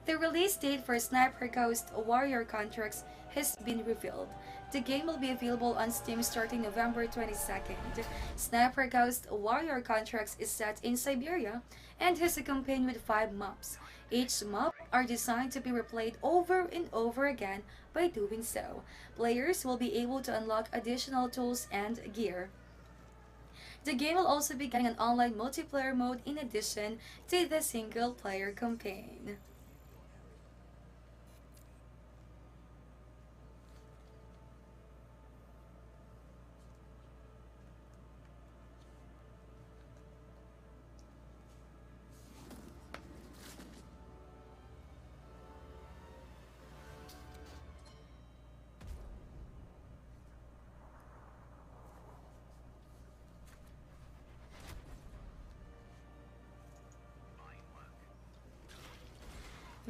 The release date for Sniper Ghost Warrior contracts has been revealed. The game will be available on Steam starting November 22nd. Sniper Ghost Warrior contracts is set in Siberia and has a campaign with 5 maps. Each map are designed to be replayed over and over again. By doing so, players will be able to unlock additional tools and gear. The game will also be getting an online multiplayer mode in addition to the single player campaign.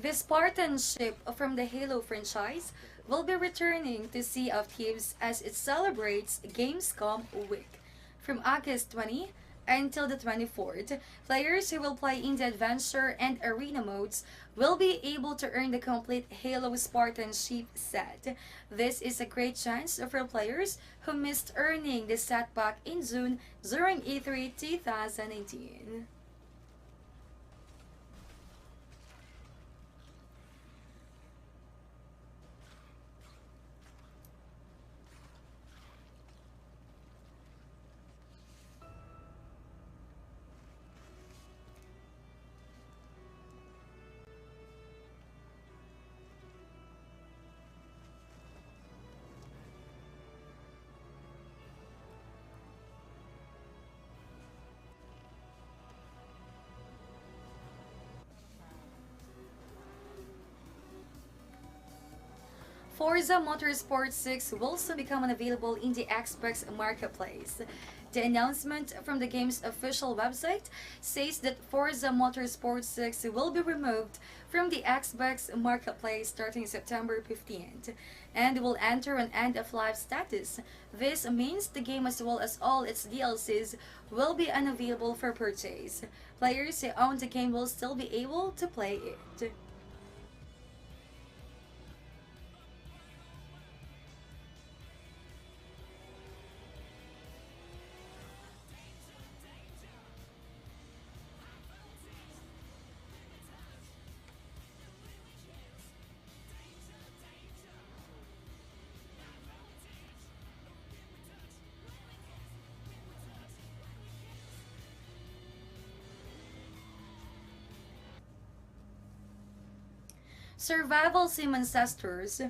The Spartan ship from the Halo franchise will be returning to Sea of Thieves as it celebrates Gamescom Week. From August 20 until the 24th, players who will play in the Adventure and Arena modes will be able to earn the complete Halo Spartan ship set. This is a great chance for players who missed earning the set back in June during E3 2018. Forza Motorsport 6 will soon become unavailable in the Xbox Marketplace. The announcement from the game's official website says that Forza Motorsport 6 will be removed from the Xbox Marketplace starting September 15th and will enter an end-of-life status. This means the game as well as all its DLCs will be unavailable for purchase. Players who own the game will still be able to play it. Survival Sim Ancestors.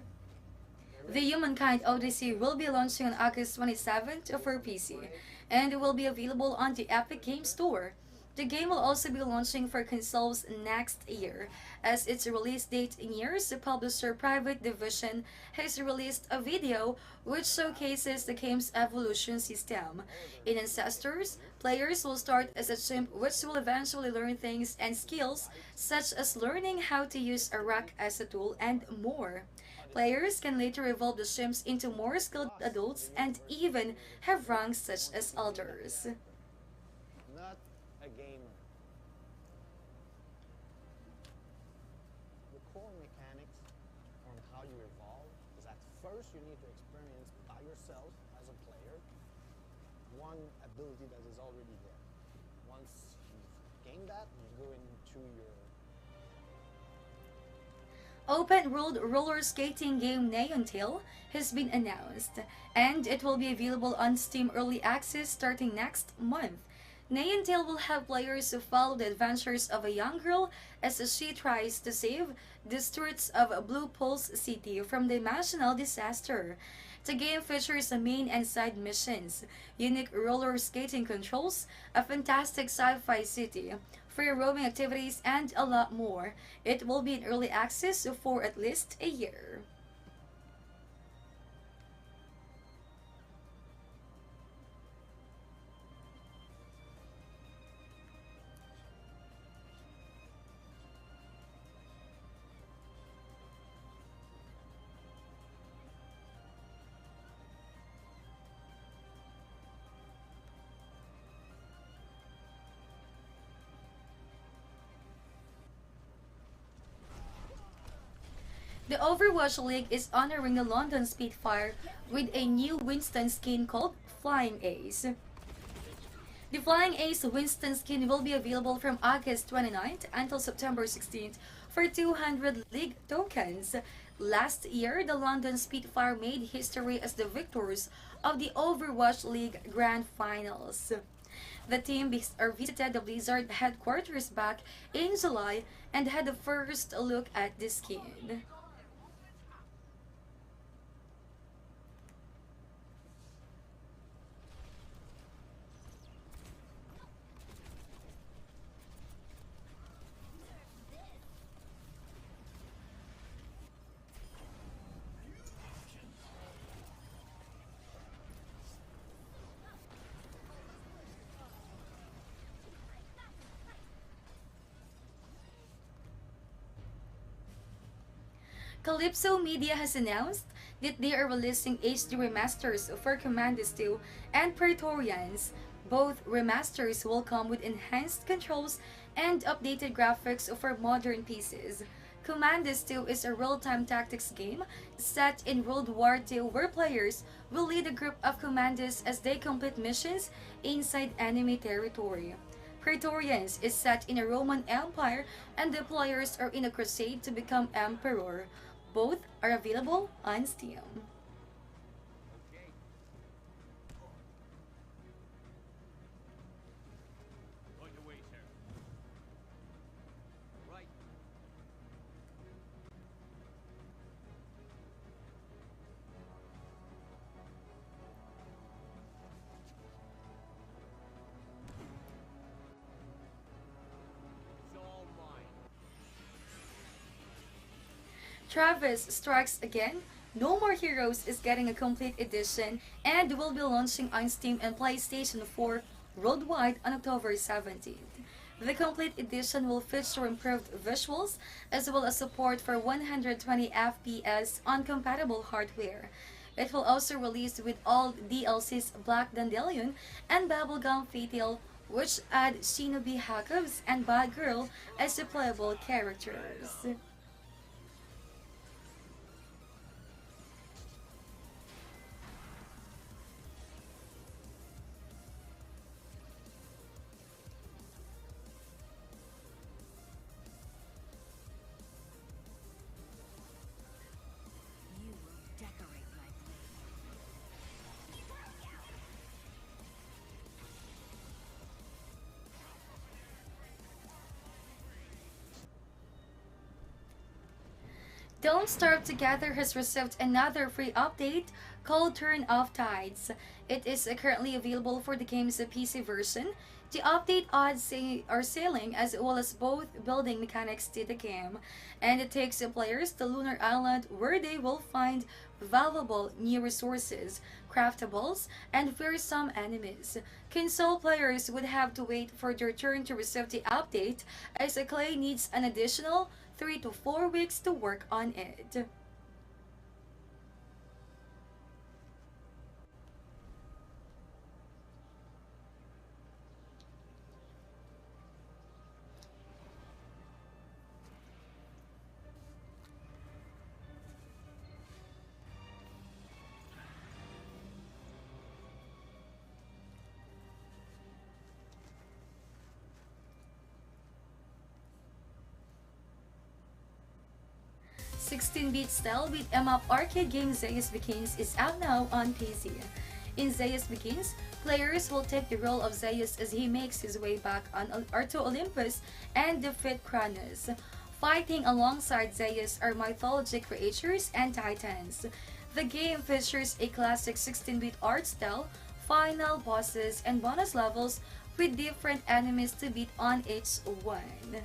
The Humankind Odyssey will be launching on August 27th for PC and will be available on the Epic Games Store. The game will also be launching for consoles next year. As its release date nears, the publisher Private Division has released a video which showcases the game's evolution system. In Ancestors, players will start as a chimp which will eventually learn things and skills such as learning how to use a rock as a tool and more. Players can later evolve the chimps into more skilled adults and even have ranks such as elders. Not a gamer. The core mechanics on how you evolve is at first you need to experience by yourself as a player one ability that is already there. Once you've gained that, you go into your Open-world roller skating game Neon Tail has been announced, and it will be available on Steam Early Access starting next month. Neon Tail will have players who follow the adventures of a young girl as she tries to save the streets of Blue Pulse City from the dimensional disaster. The game features main and side missions, unique roller skating controls, a fantastic sci-fi city, free roaming activities, and a lot more. It will be in early access for at least a year. The Overwatch League is honoring the London Spitfire with a new Winston skin called Flying Ace. The Flying Ace Winston skin will be available from August 29th until September 16th for 200 League tokens. Last year, the London Spitfire made history as the victors of the Overwatch League Grand Finals. The team visited the Blizzard headquarters back in July and had the first look at the skin. Calypso Media has announced that they are releasing HD remasters for Commandos 2 and Praetorians. Both remasters will come with enhanced controls and updated graphics for modern PCs. Commandos 2 is a real-time tactics game set in World War II where players will lead a group of commandos as they complete missions inside enemy territory. Praetorians is set in a Roman Empire and the players are in a crusade to become emperor. Both are available on Steam. Travis Strikes Again, No More Heroes is getting a complete edition and will be launching on Steam and PlayStation 4 worldwide on October 17th. The complete edition will feature improved visuals as well as support for 120 FPS on compatible hardware. It will also release with all DLCs Black Dandelion and Bubblegum Fatal, which add Shinobi Hakovs and Bad Girl as the playable characters. Decorate my blade. 'Don't Starve Together' has received another free update called Turn Off Tides. It is currently available for the game's PC version. The update adds are sailing as well as both building mechanics to the game, and it takes the players to Lunar Island where they will find valuable new resources, craftables, and fearsome enemies. Console players would have to wait for their turn to receive the update as Clay needs an additional 3 to 4 weeks to work on it. "16-bit style beat 'em up arcade game Zeus Begins" is out now on PC. In Zeus Begins, players will take the role of Zeus as he makes his way back to Olympus and defeat Kronos. Fighting alongside Zeus are mythologic creatures and titans. The game features a classic 16-bit art style, final bosses, and bonus levels with different enemies to beat on each one.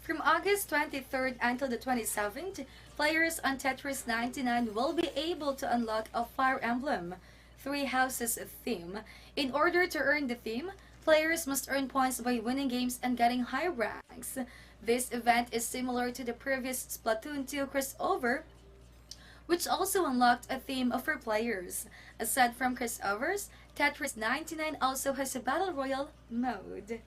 From August 23rd until the 27th, players on Tetris 99 will be able to unlock a Fire Emblem Three Houses theme. In order to earn the theme, players must earn points by winning games and getting high ranks. This event is similar to the previous Splatoon 2 crossover, which also unlocked a theme for players. Aside from crossovers, Tetris 99 also has a Battle Royale mode.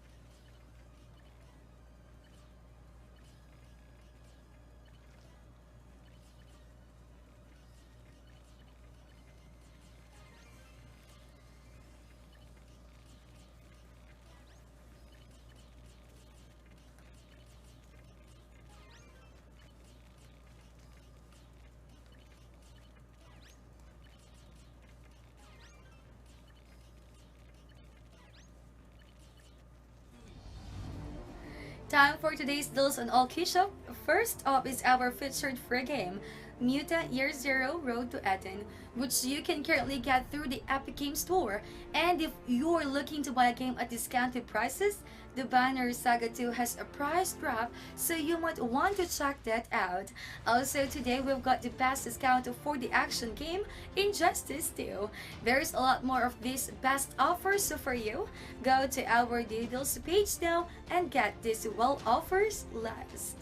Time for today's deals on Allkeyshop. First up is our featured free game, Mutant Year Zero Road to Eden, which you can currently get through the Epic Game Store. And if you're looking to buy a game at discounted prices, the Banner Saga 2 has a price drop, so you might want to check that out. Also today we've got the best discount for the action game, Injustice 2. There's a lot more of these best offers for you. Go to our deals page now and get these well offers last.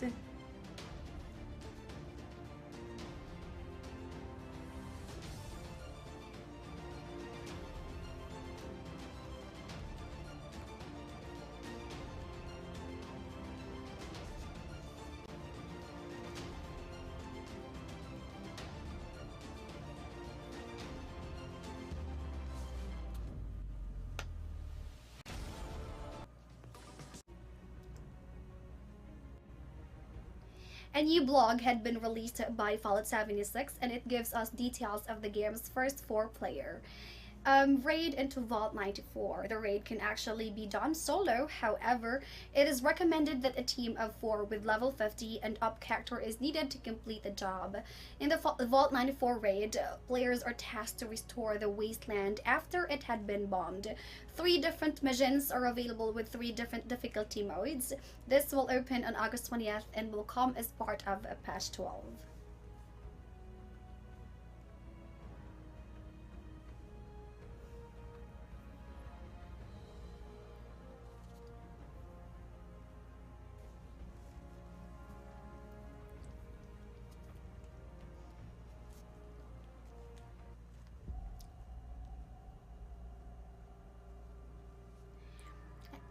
A new blog had been released by Fallout76, and it gives us details of the game's first four-player raid into Vault 94. The raid can actually be done solo, however, it is recommended that a team of 4 with level 50 and up character is needed to complete the job. In the Vault 94 raid, players are tasked to restore the wasteland after it had been bombed. 3 different missions are available with 3 different difficulty modes. This will open on August 20th and will come as part of patch 12.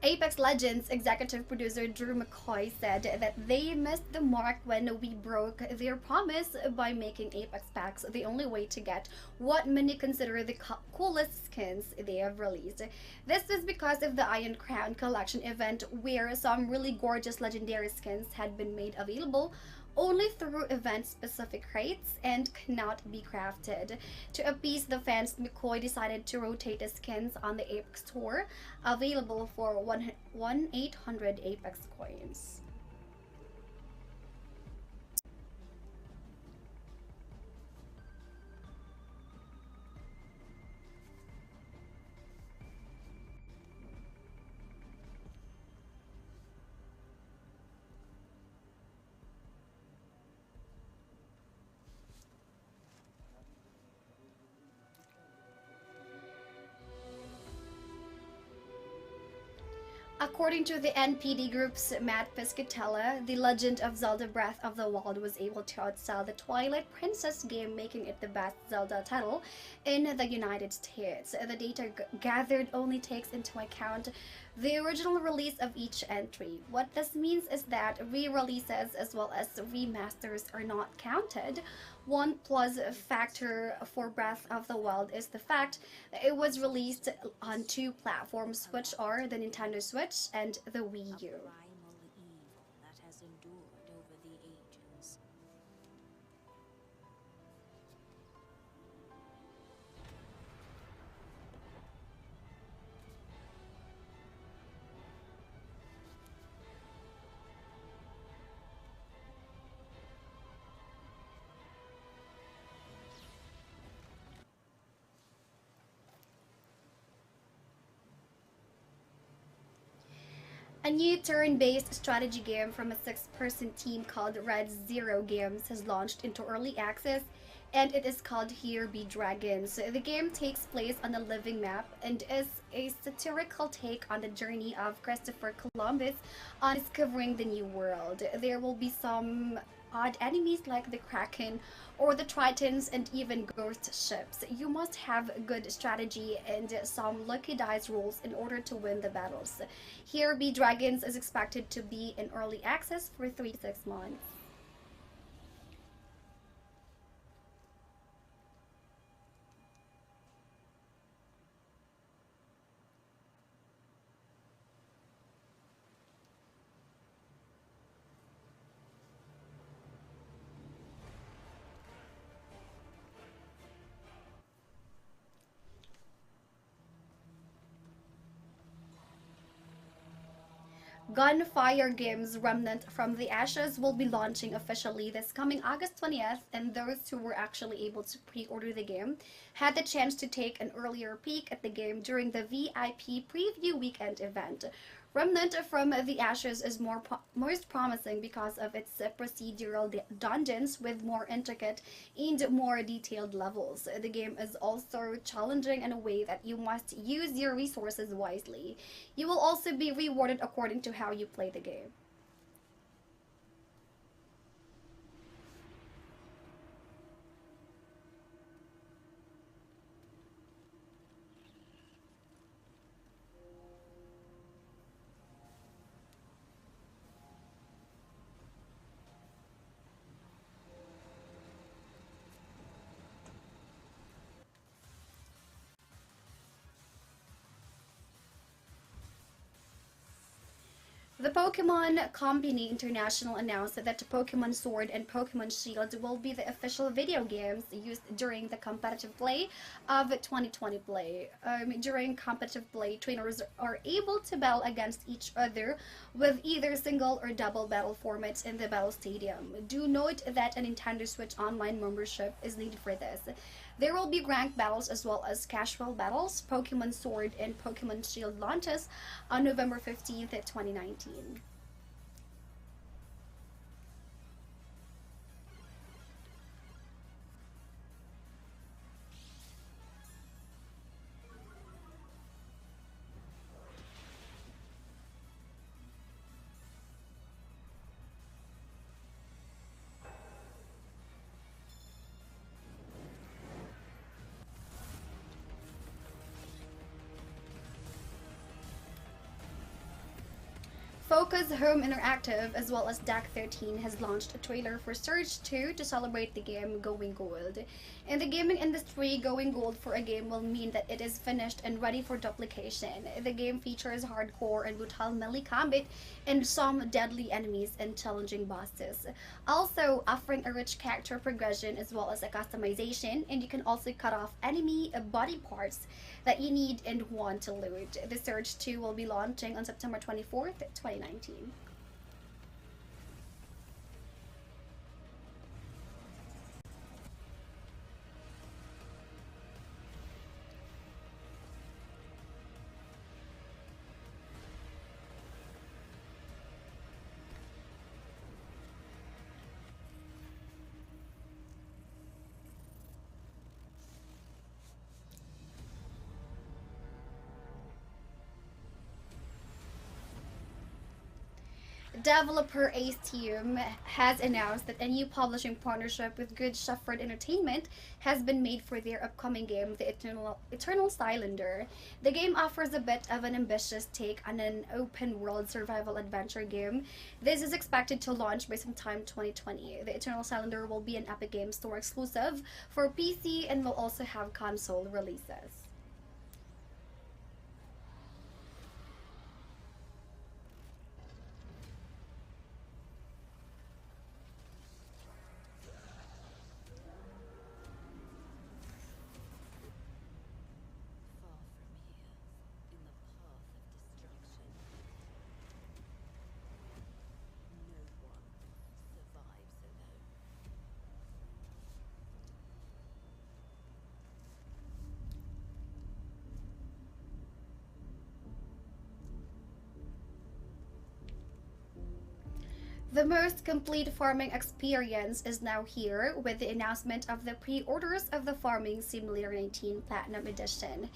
Apex Legends executive producer Drew McCoy said that they missed the mark when we broke their promise by making Apex packs the only way to get what many consider the coolest skins they have released. This is because of the Iron Crown collection event, where some really gorgeous legendary skins had been made available only through event-specific crates and cannot be crafted. To appease the fans, McCoy decided to rotate the skins on the Apex store, available for 1-800 Apex coins. According to the NPD Group's Matt Piscatella, The Legend of Zelda Breath of the Wild was able to outsell the Twilight Princess game, making it the best Zelda title in the United States. The data gathered only takes into account the original release of each entry. What this means is that re-releases as well as remasters are not counted. One plus factor for Breath of the Wild is the fact that it was released on 2 platforms, which are the Nintendo Switch and the Wii U. Primal evil that has endured over the ages. A new turn-based strategy game from a 6-person team called Red Zero Games has launched into early access, and it is called Here Be Dragons. The game takes place on a living map and is a satirical take on the journey of Christopher Columbus on discovering the new world. There will be some odd enemies like the Kraken or the Tritons and even ghost ships. You must have good strategy and some lucky dice rolls in order to win the battles. Here Be Dragons is expected to be in early access for 3 to 6 months. Gunfire Games Remnant from the Ashes will be launching officially this coming August 20th, and those who were actually able to pre-order the game had the chance to take an earlier peek at the game during the VIP preview weekend event. Remnant from the Ashes is most promising because of its procedural dungeons with more intricate and more detailed levels. The game is also challenging in a way that you must use your resources wisely. You will also be rewarded according to how you play the game. The Pokemon Company International announced that Pokemon Sword and Pokemon Shield will be the official video games used during the competitive play of 2020 play. During competitive play, trainers are able to battle against each other with either single or double battle formats in the battle stadium. Do note that a Nintendo Switch Online membership is needed for this. There will be ranked battles as well as casual battles. Pokemon Sword and Pokemon Shield launches on November 15th, 2019. Focus Home Interactive as well as Deck 13 has launched a trailer for Surge 2 to celebrate the game going gold. In the gaming industry, going gold for a game will mean that it is finished and ready for duplication. The game features hardcore and brutal melee combat and some deadly enemies and challenging bosses. Also offering a rich character progression as well as a customization, and you can also cut off enemy body parts that you need and want to loot. The Surge 2 will be launching on September 24th, 2019. Developer Ace Team has announced that a new publishing partnership with Good Shepherd Entertainment has been made for their upcoming game, The Eternal Cylinder. The game offers a bit of an ambitious take on an open-world survival adventure game. This is expected to launch by sometime 2020. The Eternal Cylinder will be an Epic Games Store exclusive for PC and will also have console releases. Far from here, in the path of destruction, no one survives alone. The most complete farming experience is now here with the announcement of the pre-orders of the Farming Simulator 19 Platinum Edition.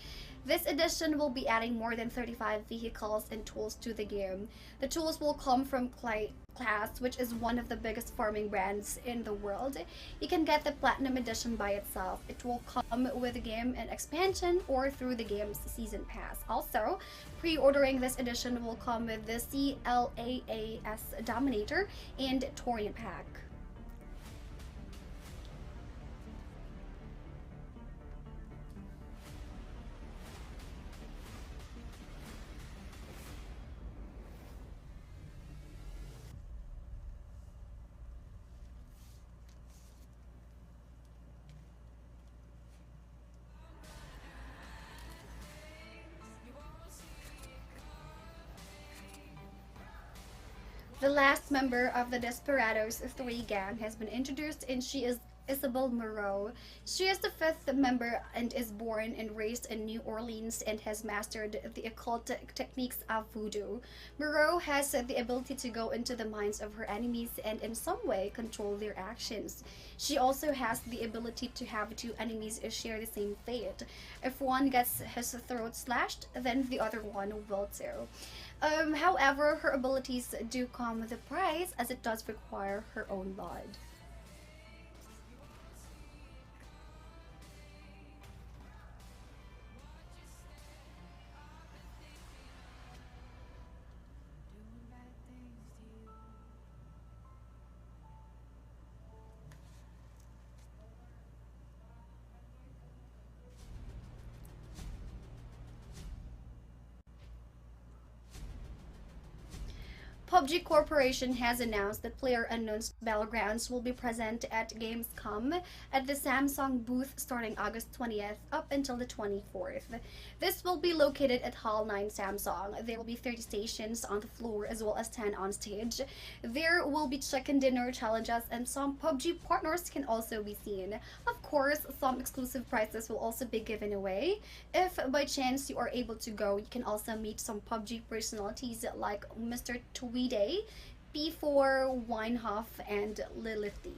This edition will be adding more than 35 vehicles and tools to the game. The tools will come from Class, which is one of the biggest farming brands in the world. You can get the Platinum Edition by itself. It will come with the game and expansion or through the game's season pass. Also, pre-ordering this edition will come with the CLAAS Dominator and Torian pack. The last member of the Desperados 3 gang has been introduced, and she is Isabel Moreau. She is the 5th member and is born and raised in New Orleans and has mastered the occult techniques of voodoo. Moreau has the ability to go into the minds of her enemies and in some way control their actions. She also has the ability to have 2 enemies share the same fate. If one gets his throat slashed, then the other one will too. However, her abilities do come with a price, as it does require her own blood. PUBG Corporation has announced that PlayerUnknown's Battlegrounds will be present at Gamescom at the Samsung booth starting August 20th up until the 24th. This will be located at Hall 9 Samsung. There will be 30 stations on the floor as well as 10 on stage. There will be chicken dinner challenges and some PUBG partners can also be seen. Of course, some exclusive prizes will also be given away. If by chance you are able to go, you can also meet some PUBG personalities like Mr. Tweedy, P4, Winehoff, and Lilith D.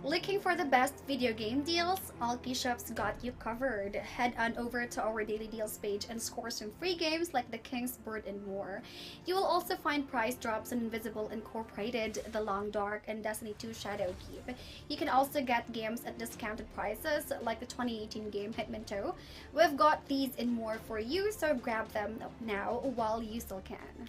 Looking for the best video game deals? Allkeyshop's got you covered. Head on over to our daily deals page and score some free games like The King's Bird and more. You will also find price drops on Invisible Incorporated, The Long Dark, and Destiny 2 Shadowkeep. You can also get games at discounted prices like the 2018 game Hitman 2. We've got these and more for you, so grab them now while you still can.